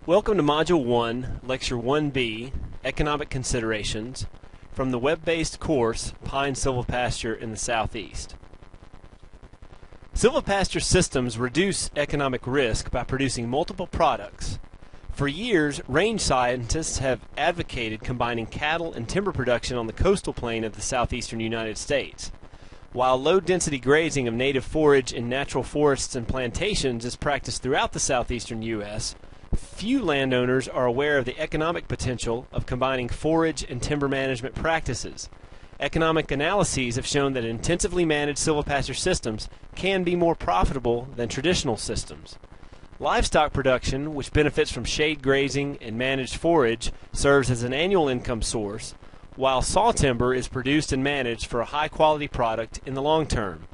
Welcome to Module 1, Lecture 1B, Economic Considerations, from the web-based course Pine Silvopasture in the Southeast. Silvopasture systems reduce economic risk by producing multiple products. For years, range scientists have advocated combining cattle and timber production on the coastal plain of the southeastern United States. While low-density grazing of native forage in natural forests and plantations is practiced throughout the southeastern U.S., few landowners are aware of the economic potential of combining forage and timber management practices. Economic analyses have shown that intensively managed silvopasture systems can be more profitable than traditional systems. Livestock production, which benefits from shade grazing and managed forage, serves as an annual income source, while saw timber is produced and managed for a high-quality product in the long term.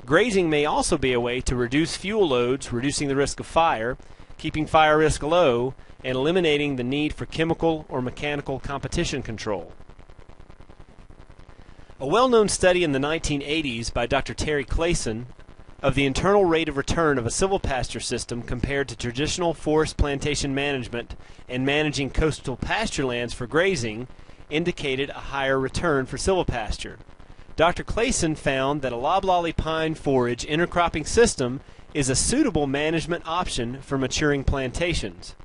Grazing may also be a way to reduce fuel loads, reducing the risk of fire, keeping fire risk low, and eliminating the need for chemical or mechanical competition control. A well-known study in the 1980s by Dr. Terry Clayson of the internal rate of return of a silvopasture system compared to traditional forest plantation management and managing coastal pasture lands for grazing indicated a higher return for silvopasture. Dr. Clayson found that a loblolly pine forage intercropping system is a suitable management option for maturing plantations.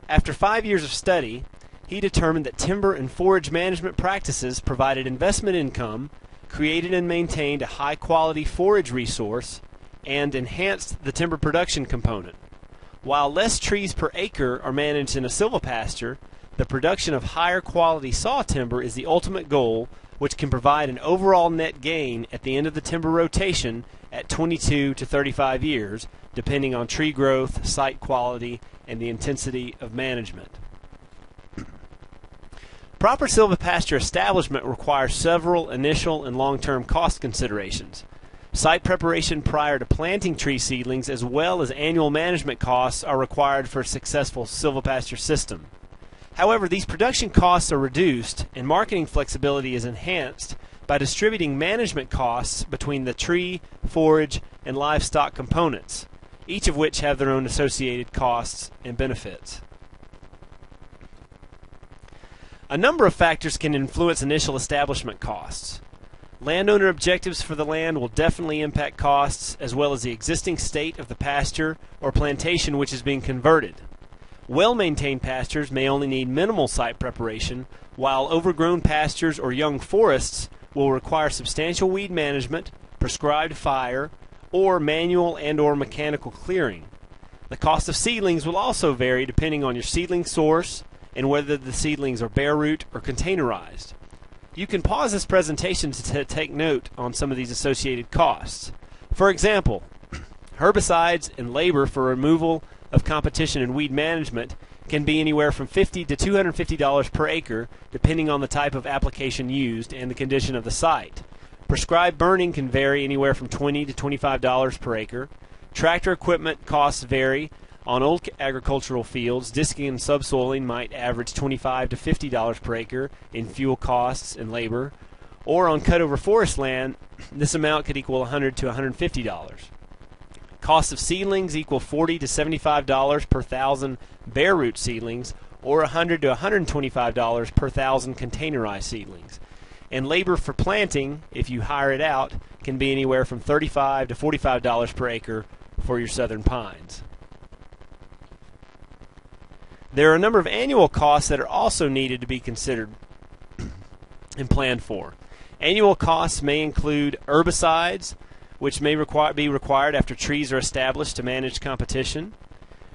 After 5 years of study, he determined that timber and forage management practices provided investment income, created and maintained a high-quality forage resource, and enhanced the timber production component. While less trees per acre are managed in a silvopasture, the production of higher quality saw timber is the ultimate goal, which can provide an overall net gain at the end of the timber rotation at 22 to 35 years, depending on tree growth, site quality, and the intensity of management. Proper silvopasture establishment requires several initial and long-term cost considerations. Site preparation prior to planting tree seedlings as well as annual management costs are required for a successful silvopasture system. However, these production costs are reduced and marketing flexibility is enhanced by distributing management costs between the tree, forage, and livestock components, each of which have their own associated costs and benefits. A number of factors can influence initial establishment costs. Landowner objectives for the land will definitely impact costs, as well as the existing state of the pasture or plantation which is being converted. Well-maintained pastures may only need minimal site preparation, while overgrown pastures or young forests will require substantial weed management, prescribed fire, or manual and/or mechanical clearing. The cost of seedlings will also vary depending on your seedling source and whether the seedlings are bare root or containerized. You can pause this presentation to take note on some of these associated costs. For example, herbicides and labor for removal of competition and weed management can be anywhere from $50 to $250 per acre, depending on the type of application used and the condition of the site. Prescribed burning can vary anywhere from $20 to $25 per acre. Tractor equipment costs vary. On old agricultural fields, disking and subsoiling might average $25 to $50 per acre in fuel costs and labor. Or on cut-over forest land, this amount could equal $100 to $150. Cost of seedlings equal $40 to $75 per thousand bare root seedlings, or $100 to $125 per thousand containerized seedlings. And labor for planting, if you hire it out, can be anywhere from $35 to $45 per acre for your southern pines. There are a number of annual costs that are also needed to be considered and planned for. Annual costs may include herbicides, which may be required after trees are established to manage competition.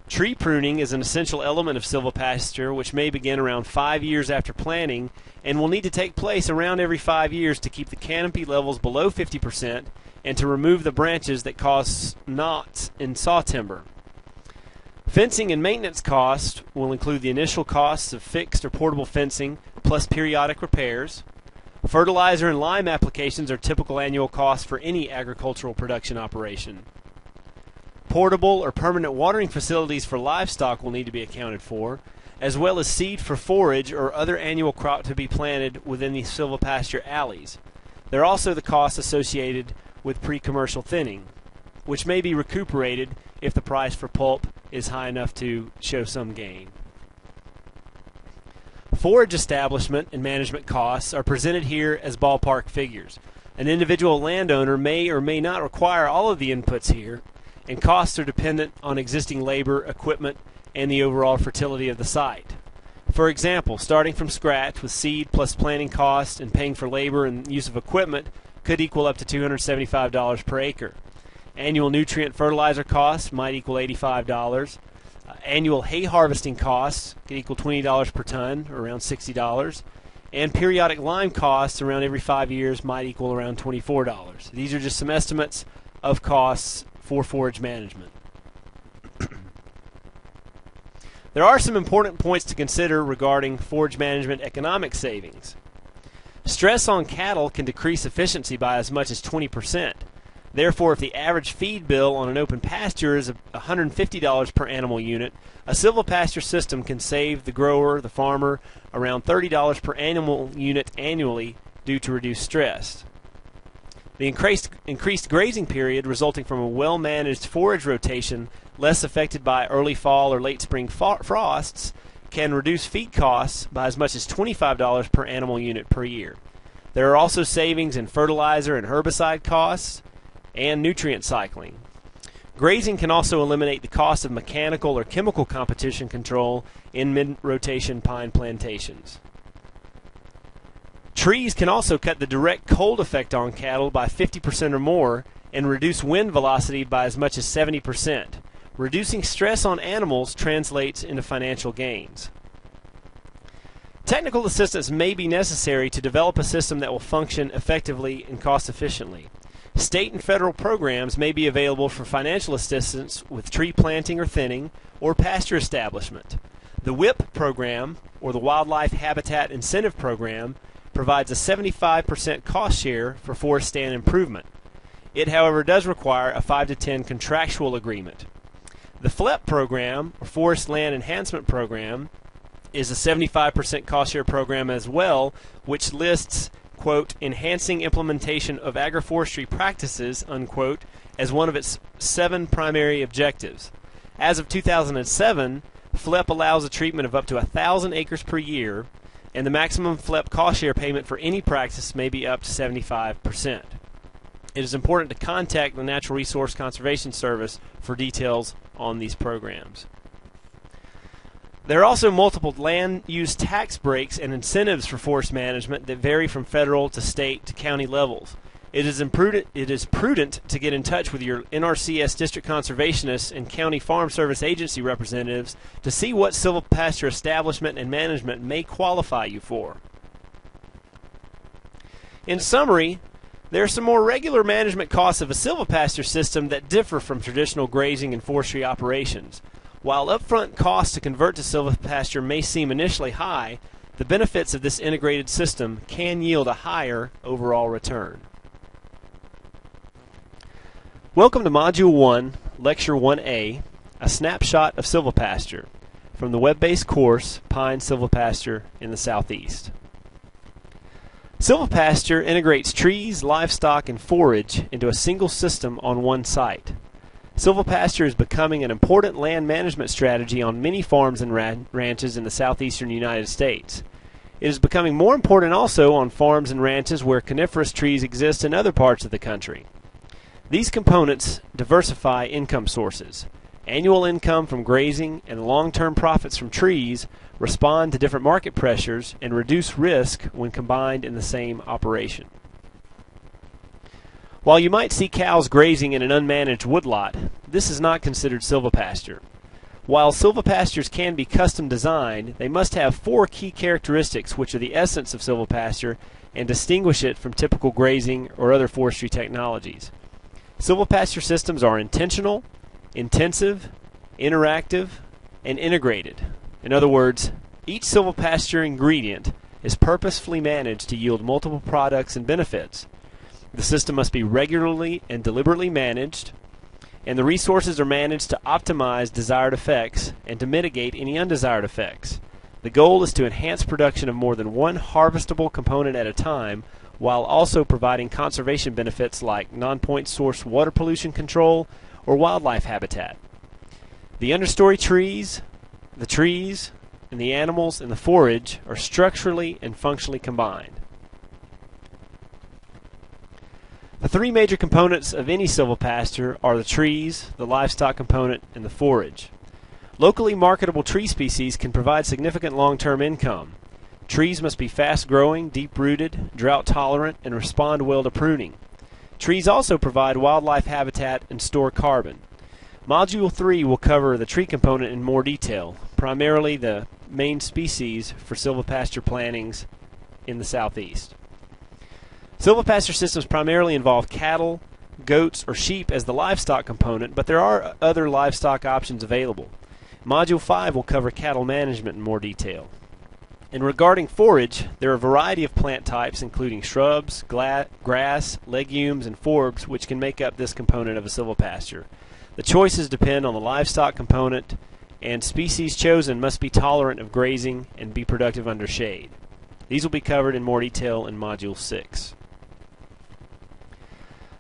Tree pruning is an essential element of silvopasture, which may begin around 5 years after planting and will need to take place around every 5 years to keep the canopy levels below 50% and to remove the branches that cause knots in saw timber. Fencing and maintenance costs will include the initial costs of fixed or portable fencing plus periodic repairs. Fertilizer and lime applications are typical annual costs for any agricultural production operation. Portable or permanent watering facilities for livestock will need to be accounted for, as well as seed for forage or other annual crop to be planted within the silvopasture alleys. There are also the costs associated with pre-commercial thinning, which may be recuperated if the price for pulp is high enough to show some gain. Forage establishment and management costs are presented here as ballpark figures. An individual landowner may or may not require all of the inputs here, and costs are dependent on existing labor, equipment, and the overall fertility of the site. For example, starting from scratch with seed plus planting costs and paying for labor and use of equipment could equal up to $275 per acre. Annual nutrient fertilizer costs might equal $85. Annual hay harvesting costs could equal $20 per ton, or around $60. And periodic lime costs around every 5 years might equal around $24. These are just some estimates of costs for forage management. There are some important points to consider regarding forage management economic savings. Stress on cattle can decrease efficiency by as much as 20%. Therefore, if the average feed bill on an open pasture is $150 per animal unit, a silvopasture system can save the grower, the farmer, around $30 per animal unit annually due to reduced stress. The increased grazing period resulting from a well-managed forage rotation, less affected by early fall or late spring frosts, can reduce feed costs by as much as $25 per animal unit per year. There are also savings in fertilizer and herbicide costs and nutrient cycling. Grazing can also eliminate the cost of mechanical or chemical competition control in mid-rotation pine plantations. Trees can also cut the direct cold effect on cattle by 50% or more and reduce wind velocity by as much as 70%. Reducing stress on animals translates into financial gains. Technical assistance may be necessary to develop a system that will function effectively and cost efficiently. State and federal programs may be available for financial assistance with tree planting or thinning or pasture establishment. The WIP program, or the Wildlife Habitat Incentive Program, provides a 75% cost share for forest stand improvement. It, however, does require a 5 to 10 contractual agreement. The FLEP program, or Forest Land Enhancement Program, is a 75% cost share program as well, which lists, quote, enhancing implementation of agroforestry practices, unquote, as one of its 7 primary objectives. As of 2007, FLEP allows a treatment of up to 1,000 acres per year, and the maximum FLEP cost share payment for any practice may be up to 75%. It is important to contact the Natural Resource Conservation Service for details on these programs. There are also multiple land use tax breaks and incentives for forest management that vary from federal to state to county levels. It is prudent to get in touch with your NRCS district conservationists and county farm service agency representatives to see what silvopasture establishment and management may qualify you for. In summary, there are some more regular management costs of a silvopasture system that differ from traditional grazing and forestry operations. While upfront costs to convert to silvopasture may seem initially high, the benefits of this integrated system can yield a higher overall return. Welcome to Module 1, Lecture 1A, a snapshot of silvopasture, from the web-based course Pine Silvopasture in the Southeast. Silvopasture integrates trees, livestock, and forage into a single system on one site. Silvopasture is becoming an important land management strategy on many farms and ranches in the southeastern United States. It is becoming more important also on farms and ranches where coniferous trees exist in other parts of the country. These components diversify income sources. Annual income from grazing and long-term profits from trees respond to different market pressures and reduce risk when combined in the same operation. While you might see cows grazing in an unmanaged woodlot, this is not considered silvopasture. While silvopastures can be custom designed, they must have 4 key characteristics which are the essence of silvopasture and distinguish it from typical grazing or other forestry technologies. Silvopasture systems are intentional, intensive, interactive, and integrated. In other words, each silvopasture ingredient is purposefully managed to yield multiple products and benefits. The system must be regularly and deliberately managed, and the resources are managed to optimize desired effects and to mitigate any undesired effects. The goal is to enhance production of more than one harvestable component at a time, while also providing conservation benefits like non-point source water pollution control or wildlife habitat. The understory trees, the trees, and the animals and the forage are structurally and functionally combined. The three major components of any silvopasture are the trees, the livestock component, and the forage. Locally marketable tree species can provide significant long-term income. Trees must be fast-growing, deep-rooted, drought-tolerant, and respond well to pruning. Trees also provide wildlife habitat and store carbon. Module 3 will cover the tree component in more detail, primarily the main species for silvopasture plantings in the southeast. Silvopasture systems primarily involve cattle, goats, or sheep as the livestock component, but there are other livestock options available. Module 5 will cover cattle management in more detail. And regarding forage, there are a variety of plant types including shrubs, grass, legumes, and forbs which can make up this component of a silvopasture. The choices depend on the livestock component, and species chosen must be tolerant of grazing and be productive under shade. These will be covered in more detail in Module 6.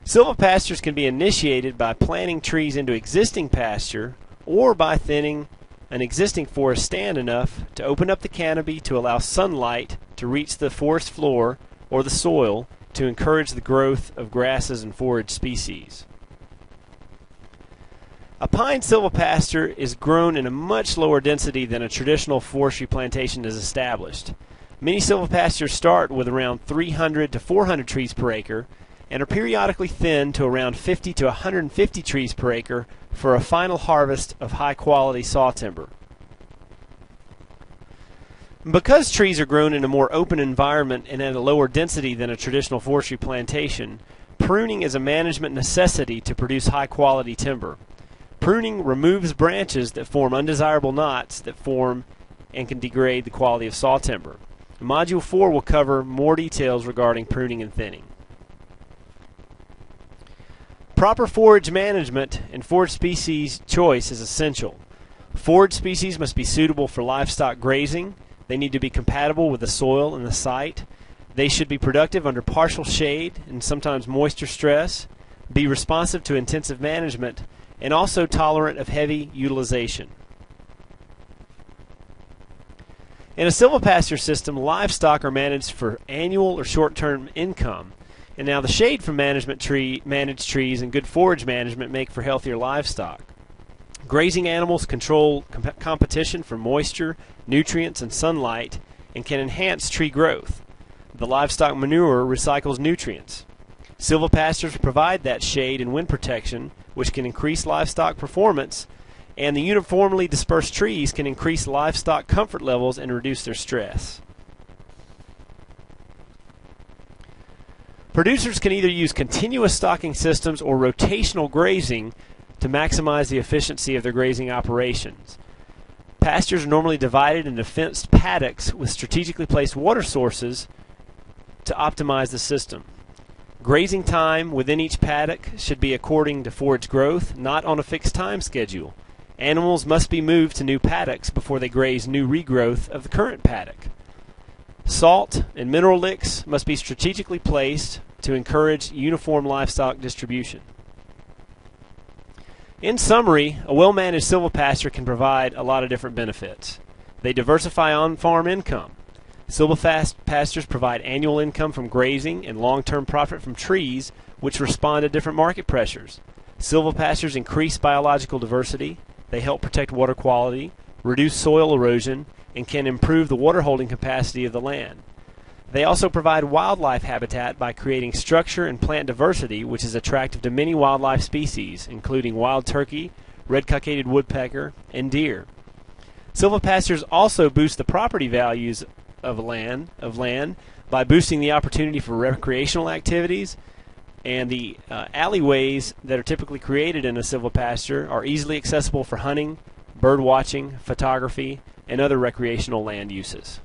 Silvopastures can be initiated by planting trees into existing pasture or by thinning an existing forest stand enough to open up the canopy to allow sunlight to reach the forest floor or the soil to encourage the growth of grasses and forage species. A pine silvopasture is grown in a much lower density than a traditional forestry plantation is established. Many silvopastures start with around 300 to 400 trees per acre and are periodically thinned to around 50 to 150 trees per acre for a final harvest of high-quality saw timber. Because trees are grown in a more open environment and at a lower density than a traditional forestry plantation, pruning is a management necessity to produce high-quality timber. Pruning removes branches that form undesirable knots that form and can degrade the quality of saw timber. Module 4 will cover more details regarding pruning and thinning. Proper forage management and forage species choice is essential. Forage species must be suitable for livestock grazing. They need to be compatible with the soil and the site. They should be productive under partial shade and sometimes moisture stress, be responsive to intensive management, and also tolerant of heavy utilization. In a silvopasture system, livestock are managed for annual or short-term income. And now the shade from managed trees and good forage management make for healthier livestock. Grazing animals control competition for moisture, nutrients, and sunlight and can enhance tree growth. The livestock manure recycles nutrients. Silvopastures provide that shade and wind protection, which can increase livestock performance, and the uniformly dispersed trees can increase livestock comfort levels and reduce their stress. Producers can either use continuous stocking systems or rotational grazing to maximize the efficiency of their grazing operations. Pastures are normally divided into fenced paddocks with strategically placed water sources to optimize the system. Grazing time within each paddock should be according to forage growth, not on a fixed time schedule. Animals must be moved to new paddocks before they graze new regrowth of the current paddock. Salt and mineral licks must be strategically placed to encourage uniform livestock distribution. In summary, a well-managed silvopasture can provide a lot of different benefits. They diversify on-farm income. Silvopastures provide annual income from grazing and long-term profit from trees, which respond to different market pressures. Silvopastures increase biological diversity. They help protect water quality, reduce soil erosion, and can improve the water holding capacity of the land. They also provide wildlife habitat by creating structure and plant diversity, which is attractive to many wildlife species, including wild turkey, red-cockaded woodpecker, and deer. Silvopastures also boost the property values of land by boosting the opportunity for recreational activities, and the alleyways that are typically created in a silvopasture are easily accessible for hunting, bird watching, photography, and other recreational land uses.